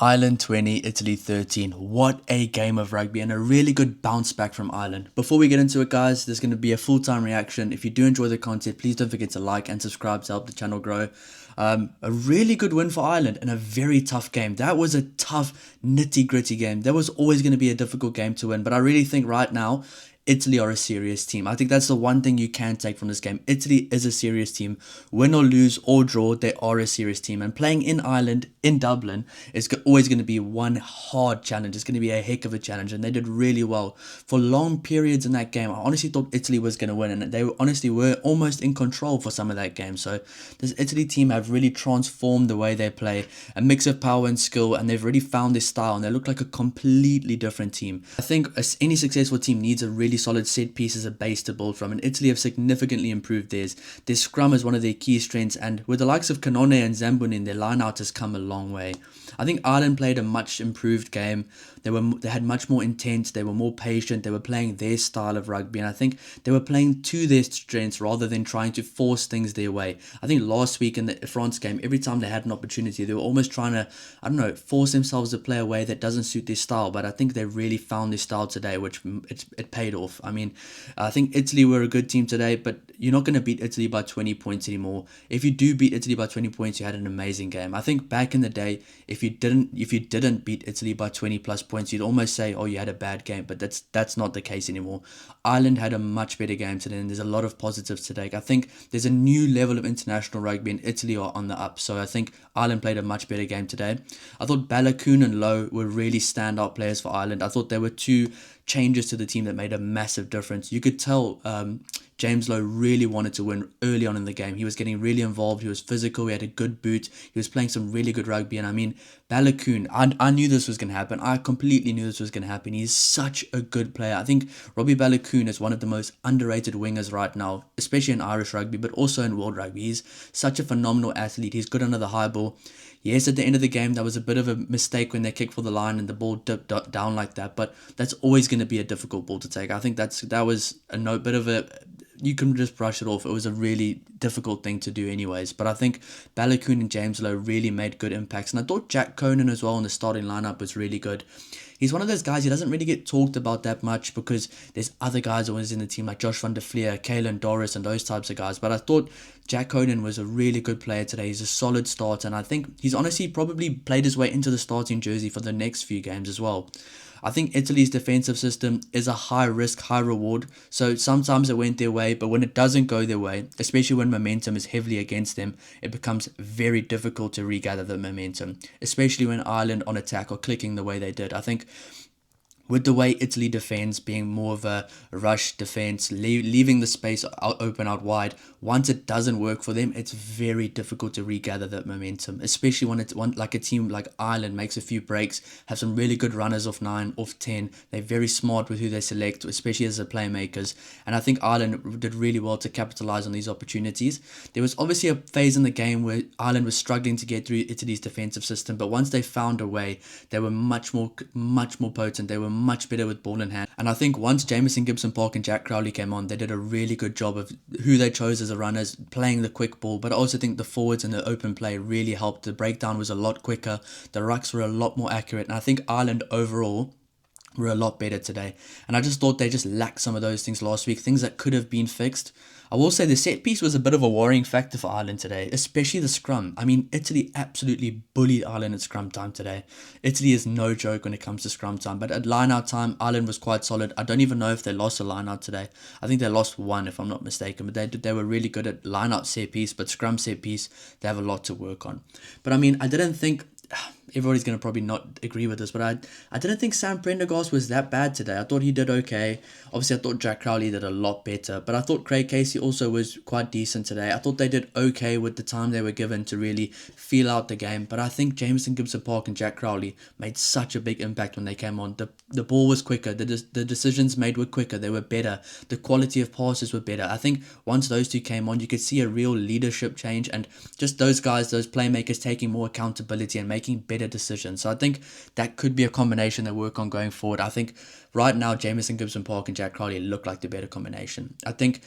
Ireland 20, Italy 13. What a game of rugby and a really good bounce back from Ireland. Before we get into it, guys, there's going to be a full-time reaction. If you do enjoy the content, please don't forget to like and subscribe to help the channel grow. A really good win for Ireland in a very tough game. That was a tough, nitty-gritty game. There was always going to be a difficult game to win, but I really think right now Italy are a serious team. I think that's the one thing you can take from this game. Italy is a serious team. Win or lose or draw, they are a serious team. And playing in Ireland, in Dublin, is always going to be one hard challenge. It's going to be a heck of a challenge. And they did really well. For long periods in that game, I honestly thought Italy was going to win. And they honestly were almost in control for some of that game. So this Italy team have really transformed the way they play. A mix of power and skill. And they've really found their style. And they look like a completely different team. I think any successful team needs a really solid set piece as a base to build from, and Italy have significantly improved theirs. Their scrum is one of their key strengths, and with the likes of Canone and Zamboni, their line out has come a long way. I think Ireland played a much improved game. They had much more intent, they were more patient, they were playing their style of rugby, and I think they were playing to their strengths rather than trying to force things their way. I think last week in the France game, every time they had an opportunity, they were almost trying to, force themselves to play a way that doesn't suit their style, but I think they really found their style today, which it paid off. I mean, I think Italy were a good team today, but you're not going to beat Italy by 20 points anymore. If you do beat Italy by 20 points, you had an amazing game. I think back in the day, if you didn't beat Italy by 20 plus points, you'd almost say, oh, you had a bad game, but that's not the case anymore. Ireland had a much better game today, and there's a lot of positives to take. I think there's a new level of international rugby, and Italy are on the up, so I think Ireland played a much better game today. I thought Balakoon and Lowe were really standout players for Ireland. I thought there were two changes to the team that made a massive difference. You could tell James Lowe really wanted to win early on in the game. He was getting really involved. He was physical. He had a good boot. He was playing some really good rugby. And I mean, Balakoon, I knew this was going to happen. I completely knew this was going to happen. He's such a good player. I think Robbie Balakoon is one of the most underrated wingers right now, especially in Irish rugby, but also in world rugby. He's such a phenomenal athlete. He's good under the high ball. Yes, at the end of the game, that was a bit of a mistake when they kicked for the line and the ball dipped down like that, but that's always going to be a difficult ball to take. I think that was a bit of a, you can just brush it off. It was a really difficult thing to do anyways, but I think Balakoon and James Lowe really made good impacts, and I thought Jack Conan as well in the starting lineup was really good. He's one of those guys, he doesn't really get talked about that much because there's other guys always in the team like Josh van der Fleer, Kalen Doris and those types of guys. But I thought Jack Conan was a really good player today. He's a solid starter, and I think he's honestly probably played his way into the starting jersey for the next few games as well. I think Italy's defensive system is a high risk, high reward. So sometimes it went their way, but when it doesn't go their way, especially when momentum is heavily against them, it becomes very difficult to regather the momentum, especially when Ireland on attack are clicking the way they did. I think with the way Italy defends being more of a rush defense, leaving the space open out wide, once it doesn't work for them, it's very difficult to regather that momentum, especially when it's like a team like Ireland makes a few breaks, have some really good runners off 9, off 10. They're very smart with who they select, especially as the playmakers. And I think Ireland did really well to capitalize on these opportunities. There was obviously a phase in the game where Ireland was struggling to get through Italy's defensive system, but once they found a way, they were much more potent. They were much better with ball in hand. And I think once Jamison Gibson-Park and Jack Crowley came on, they did a really good job of who they chose as the runners, playing the quick ball. But I also think the forwards and the open play really helped. The breakdown was a lot quicker. The rucks were a lot more accurate. And I think Ireland overall were a lot better today. And I just thought they just lacked some of those things last week, things that could have been fixed. I will say the set piece was a bit of a worrying factor for Ireland today, especially the scrum. I mean, Italy absolutely bullied Ireland at scrum time today. Italy is no joke when it comes to scrum time, but at line-out time, Ireland was quite solid. I don't even know if they lost a line-out today. I think they lost one, if I'm not mistaken, but they were really good at line-out set piece, but scrum set piece, they have a lot to work on. But I mean, I didn't think... Everybody's going to probably not agree with this, but I didn't think Sam Prendergast was that bad today. I thought he did okay. Obviously, I thought Jack Crowley did a lot better, but I thought Craig Casey also was quite decent today. I thought they did okay with the time they were given to really feel out the game, but I think Jamison Gibson-Park and Jack Crowley made such a big impact when they came on. The ball was quicker. The decisions made were quicker. They were better. The quality of passes were better. I think once those two came on, you could see a real leadership change, and just those guys, those playmakers taking more accountability and making better better decisions. So I think that could be a combination they work on going forward. I think right now Jamison Gibson Park and Jack Crowley look like the better combination. I think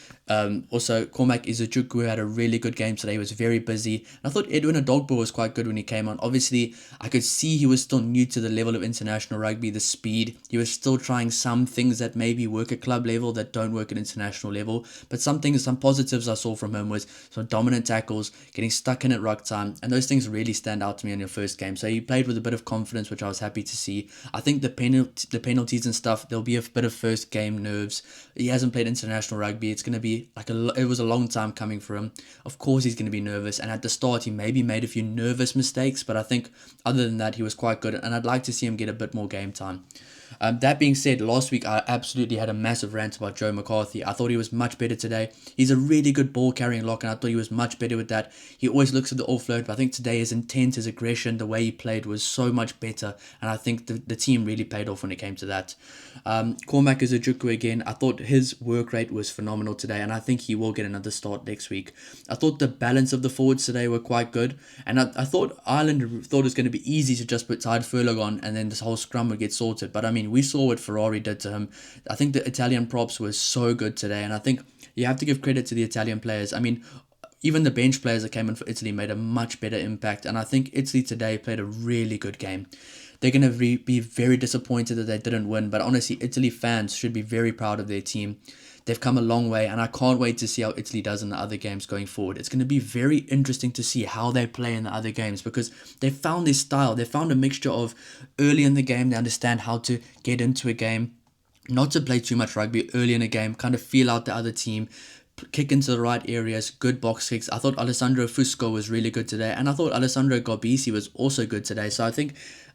also Cormac Izuchukwu had a really good game today. He was very busy. And I thought Edwin Adogbo was quite good when he came on. Obviously, I could see he was still new to the level of international rugby, the speed. He was still trying some things that maybe work at club level that don't work at international level. But some positives I saw from him was some dominant tackles, getting stuck in at ruck time. And those things really stand out to me in your first game. So he played with a bit of confidence, which I was happy to see. I think the penalties and stuff, there'll be a bit of first game nerves. He hasn't played international rugby. It's going to be it was a long time coming for him. Of course he's going to be nervous, and at the start he maybe made a few nervous mistakes, but I think other than that he was quite good, and I'd like to see him get a bit more game time. That being said, last week I absolutely had a massive rant about Joe McCarthy. I thought he was much better today. He's a really good ball carrying lock, and I thought he was much better with that. He always looks at the offload, but I think today his intent, his aggression, the way he played was so much better, and I think the team really paid off when it came to that. Cormac Izuchukwu again, I thought his work rate was phenomenal today, and I think he will get another start next week. I thought the balance of the forwards today were quite good, and I thought Ireland thought it was going to be easy to just put Tide Furlong on and then this whole scrum would get sorted, but I mean, we saw what Ferrari did to him. I think the Italian props were so good today, and I think you have to give credit to the Italian players. I mean, even the bench players that came in for Italy made a much better impact, and I think Italy today played a really good game. They're going to be very disappointed that they didn't win, but honestly, Italy fans should be very proud of their team. They've come a long way, and I can't wait to see how Italy does in the other games going forward. It's going to be very interesting to see how they play in the other games, because they found their style. They found a mixture of early in the game, they understand how to get into a game, not to play too much rugby early in a game, kind of feel out the other team, kick into the right areas, good box kicks. I thought Alessandro Fusco was really good today, and I thought Alessandro Garbisi was also good today. So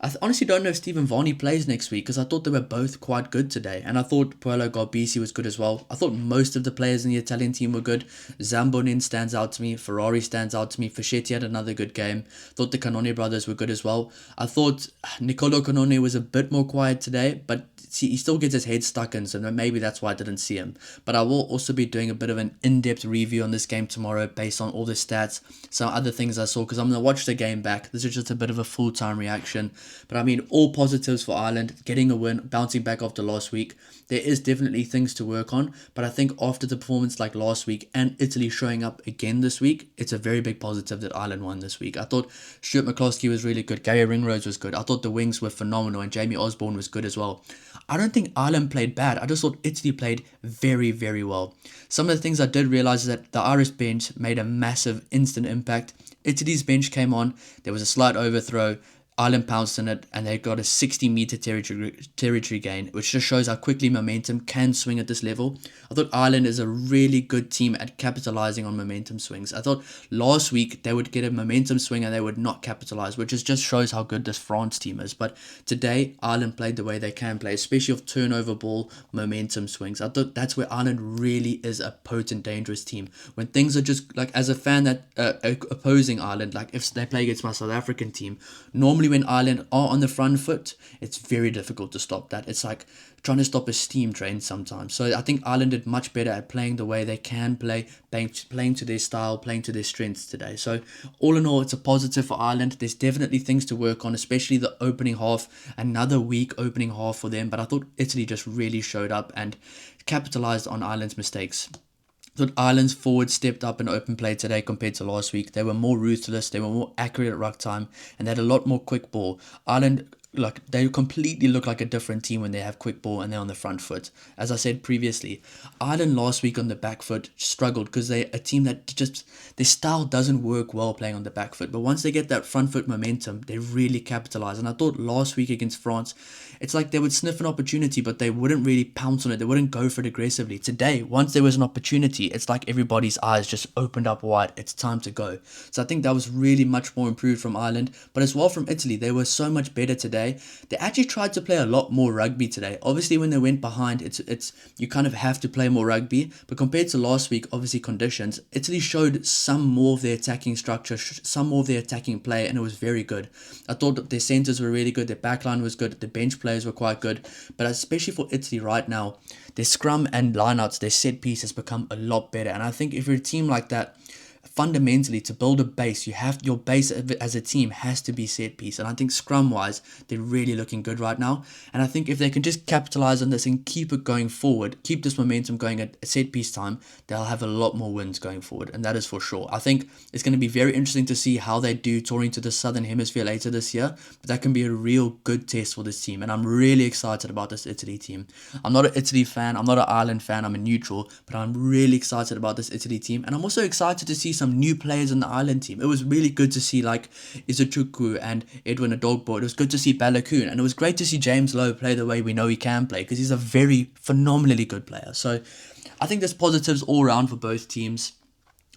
I honestly don't know if Stephen Varney plays next week, because I thought they were both quite good today, and I thought Paolo Garbisi was good as well. I thought most of the players in the Italian team were good. Zambonin stands out to me, Ferrari stands out to me, Fischetti had another good game. Thought the Canone brothers were good as well. I thought Nicolo Canone was a bit more quiet today, but he still gets his head stuck in, so maybe that's why I didn't see him. But I will also be doing a bit of an in-depth review on this game tomorrow based on all the stats, some other things I saw, because I'm going to watch the game back. This is just a bit of a full-time reaction. But I mean, all positives for Ireland, getting a win, bouncing back after last week. There is definitely things to work on, but I think after the performance like last week and Italy showing up again this week, it's a very big positive that Ireland won this week. I thought Stuart McCloskey was really good, Gary Ringrose was good, I thought the wings were phenomenal, and Jamie Osborne was good as well. I don't think Ireland played bad, I just thought Italy played very, very well. Some of the things I did realise is that the Irish bench made a massive instant impact. Italy's bench came on, there was a slight overthrow, Ireland pounced on it, and they got a 60-meter territory gain, which just shows how quickly momentum can swing at this level. I thought Ireland is a really good team at capitalizing on momentum swings. I thought last week they would get a momentum swing and they would not capitalize, which just shows how good this France team is. But today, Ireland played the way they can play, especially of turnover ball momentum swings. I thought that's where Ireland really is a potent, dangerous team. When things are just, like, as a fan that opposing Ireland, like if they play against my South African team, normally when Ireland are on the front foot, it's very difficult to stop that. It's like trying to stop a steam train sometimes. So I think Ireland did much better at playing the way they can play, playing to their style, playing to their strengths today. So all in all, it's a positive for Ireland. There's definitely things to work on, especially the opening half. Another weak opening half for them, but I thought Italy just really showed up and capitalized on Ireland's mistakes. I thought Ireland's forwards stepped up in open play today compared to last week. They were more ruthless, they were more accurate at ruck time, and they had a lot more quick ball. Ireland, like, they completely look like a different team when they have quick ball and they're on the front foot. As I said previously, Ireland last week on the back foot struggled because they're a team that just, their style doesn't work well playing on the back foot. But once they get that front foot momentum, they really capitalize. And I thought last week against France, it's like they would sniff an opportunity, but they wouldn't really pounce on it. They wouldn't go for it aggressively. Today, once there was an opportunity, it's like everybody's eyes just opened up wide. It's time to go. So I think that was really much more improved from Ireland, but as well from Italy. They were so much better today. They actually tried to play a lot more rugby today. Obviously, when they went behind, it's you kind of have to play more rugby. But compared to last week, obviously conditions, Italy showed some more of their attacking structure, some more of their attacking play, and it was very good. I thought that their centres were really good. Their backline was good. The bench players were quite good. But especially for Italy right now, their scrum and lineouts, their set piece has become a lot better. And I think if you're a team like that, fundamentally, to build a base, your base as a team has to be set piece. And I think scrum wise, they're really looking good right now. And I think if they can just capitalize on this and keep it going forward, keep this momentum going at set piece time, they'll have a lot more wins going forward. And that is for sure. I think it's going to be very interesting to see how they do touring to the Southern Hemisphere later this year. But that can be a real good test for this team. And I'm really excited about this Italy team. I'm not an Italy fan. I'm not an Ireland fan. I'm a neutral. But I'm really excited about this Italy team. And I'm also excited to see some new players in the Ireland team. It was really good to see like Izuchukwu and Edwin Adogbo. It was good to see Balakoon. And it was great to see James Lowe play the way we know he can play, because he's a very phenomenally good player. So I think there's positives all around for both teams.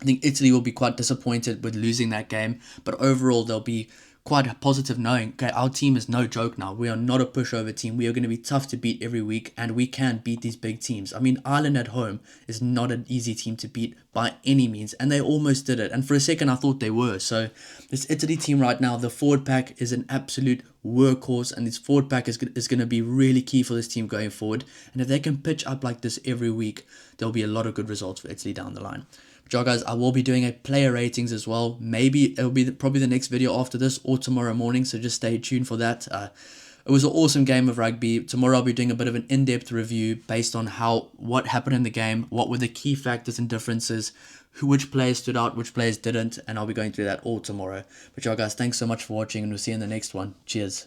I think Italy will be quite disappointed with losing that game, but overall they'll be quite positive knowing, okay, our team is no joke now. We are not a pushover team. We are going to be tough to beat every week, and we can beat these big teams. I mean, Ireland at home is not an easy team to beat by any means, and they almost did it. And for a second, I thought they were. So this Italy team right now, the forward pack is an absolute workhorse, and this forward pack is going to be really key for this team going forward. And if they can pitch up like this every week, there'll be a lot of good results for Italy down the line. But guys, I will be doing a player ratings as well. Maybe it'll be probably the next video after this or tomorrow morning, so just stay tuned for that. It was an awesome game of rugby. Tomorrow I'll be doing a bit of an in-depth review based on what happened in the game, what were the key factors and differences, which players stood out, which players didn't, and I'll be going through that all tomorrow. But guys, thanks so much for watching, and we'll see you in the next one. Cheers.